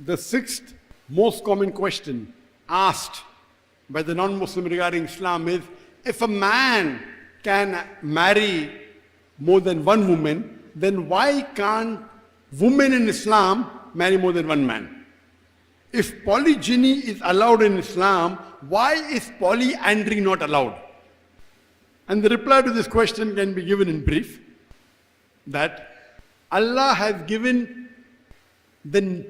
The sixth most common question asked by the non-Muslim regarding Islam is, if a man can marry more than one woman, then why can't women in Islam marry more than one man? If polygyny is allowed in Islam, why is polyandry not allowed? And the reply to this question can be given in brief, that Allah has given the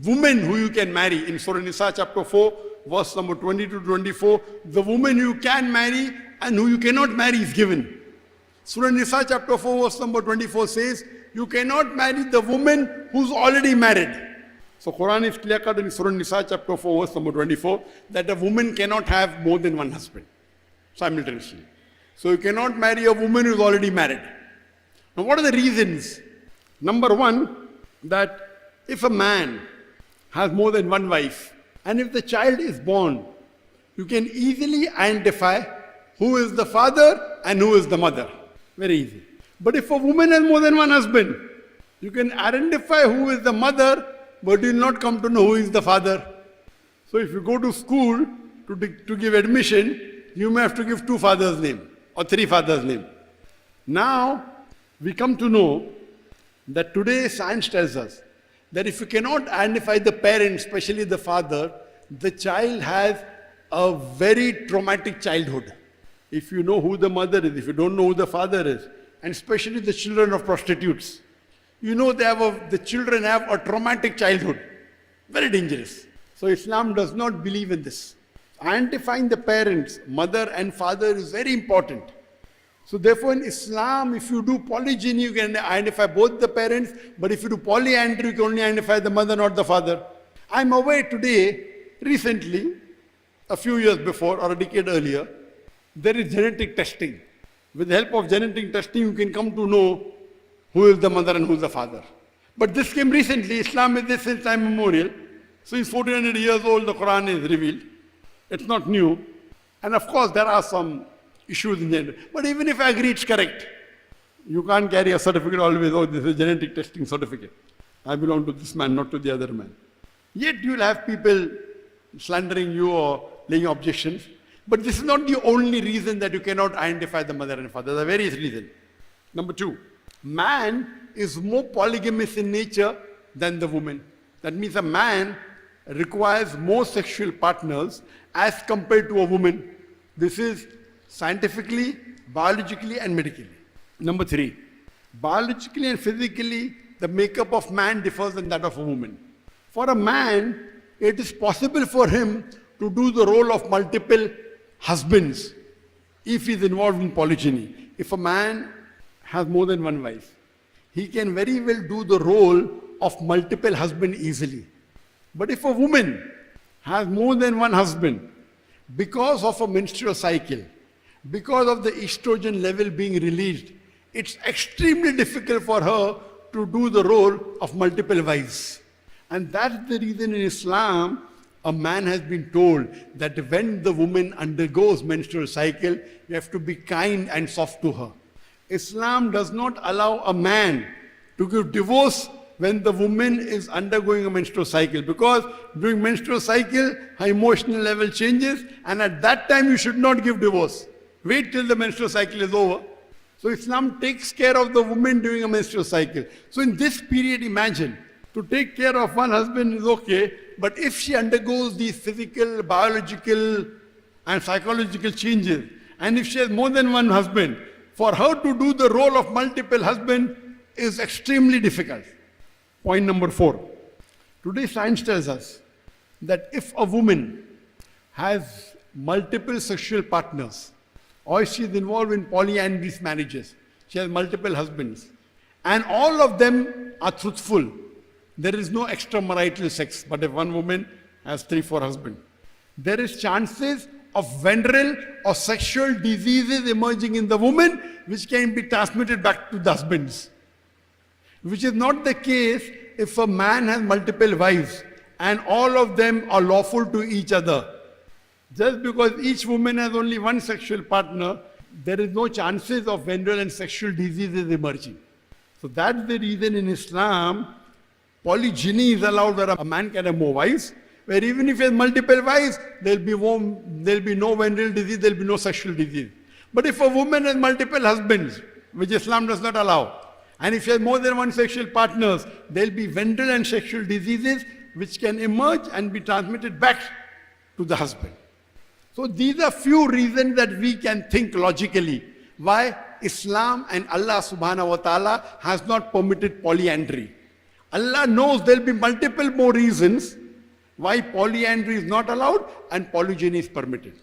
woman who you can marry in Surah Nisa chapter 4, verse number 20 to 24, the woman you can marry and who you cannot marry is given. Surah Nisa chapter 4, verse number 24 says, you cannot marry the woman who's already married. So Quran is clear cut in Surah Nisa chapter 4, verse number 24, that a woman cannot have more than one husband simultaneously. So you cannot marry a woman who's already married. Now what are the reasons? Number one, that if a man has more than one wife, and if the child is born, you can easily identify who is the father and who is the mother. Very easy. But if a woman has more than one husband, you can identify who is the mother, but you will not come to know who is the father. So if you go to school to give admission, you may have to give two fathers' name or three fathers' name. Now, we come to know that today science tells us that if you cannot identify the parent, especially the father, the child has a very traumatic childhood. If you know who the mother is, if you don't know who the father is, and especially the children of prostitutes, you know the children have a traumatic childhood. Very dangerous. So Islam does not believe in this. Identifying the parents, mother and father, is very important. So therefore in Islam, if you do polygyny, you can identify both the parents, but if you do polyandry, you can only identify the mother, not the father. I'm aware today, recently, a few years before or a decade earlier, there is genetic testing. With the help of genetic testing, you can come to know who is the mother and who is the father. But this came recently. Islam is this since time immemorial. So it's 1400 years old, the Quran is revealed. It's not new. And of course, there are some issues in gender. But even if I agree it's correct, you can't carry a certificate always, oh, this is a genetic testing certificate. I belong to this man, not to the other man. Yet you'll have people slandering you or laying objections. But this is not the only reason that you cannot identify the mother and father. There are various reasons. Number two, man is more polygamous in nature than the woman. That means a man requires more sexual partners as compared to a woman. This is scientifically, biologically and medically. Number three, biologically and physically, the makeup of man differs than that of a woman. For a man, it is possible for him to do the role of multiple husbands if he is involved in polygyny. If a man has more than one wife, he can very well do the role of multiple husbands easily. But if a woman has more than one husband, because of a menstrual cycle, because of the estrogen level being released, it's extremely difficult for her to do the role of multiple wives. And that's the reason in Islam, a man has been told that when the woman undergoes menstrual cycle, you have to be kind and soft to her. Islam does not allow a man to give divorce when the woman is undergoing a menstrual cycle, because during menstrual cycle, her emotional level changes, and at that time you should not give divorce. Wait till the menstrual cycle is over. So Islam takes care of the woman during a menstrual cycle. So in this period, imagine, to take care of one husband is okay, but if she undergoes these physical, biological and psychological changes, and if she has more than one husband, for her to do the role of multiple husband is extremely difficult. Point number 4. Today science tells us that if a woman has multiple sexual partners, or she is involved in polyandrous marriages, she has multiple husbands, and all of them are truthful, there is no extramarital sex. But if one woman has 3-4 husbands, there is chances of venereal or sexual diseases emerging in the woman which can be transmitted back to the husbands. Which is not the case if a man has multiple wives and all of them are lawful to each other. Just because each woman has only one sexual partner, there is no chances of venereal and sexual diseases emerging. So that's the reason in Islam, Polygyny is allowed where a man can have more wives, where even if he has multiple wives, there'll be no venereal disease, there'll be no sexual disease. But if a woman has multiple husbands, which Islam does not allow, and if she has more than one sexual partners, there'll be venereal and sexual diseases which can emerge and be transmitted back to the husband. So these are few reasons that we can think logically why Islam and Allah subhanahu wa ta'ala has not permitted polyandry. Allah knows there'll be multiple more reasons why polyandry is not allowed and polygyny is permitted.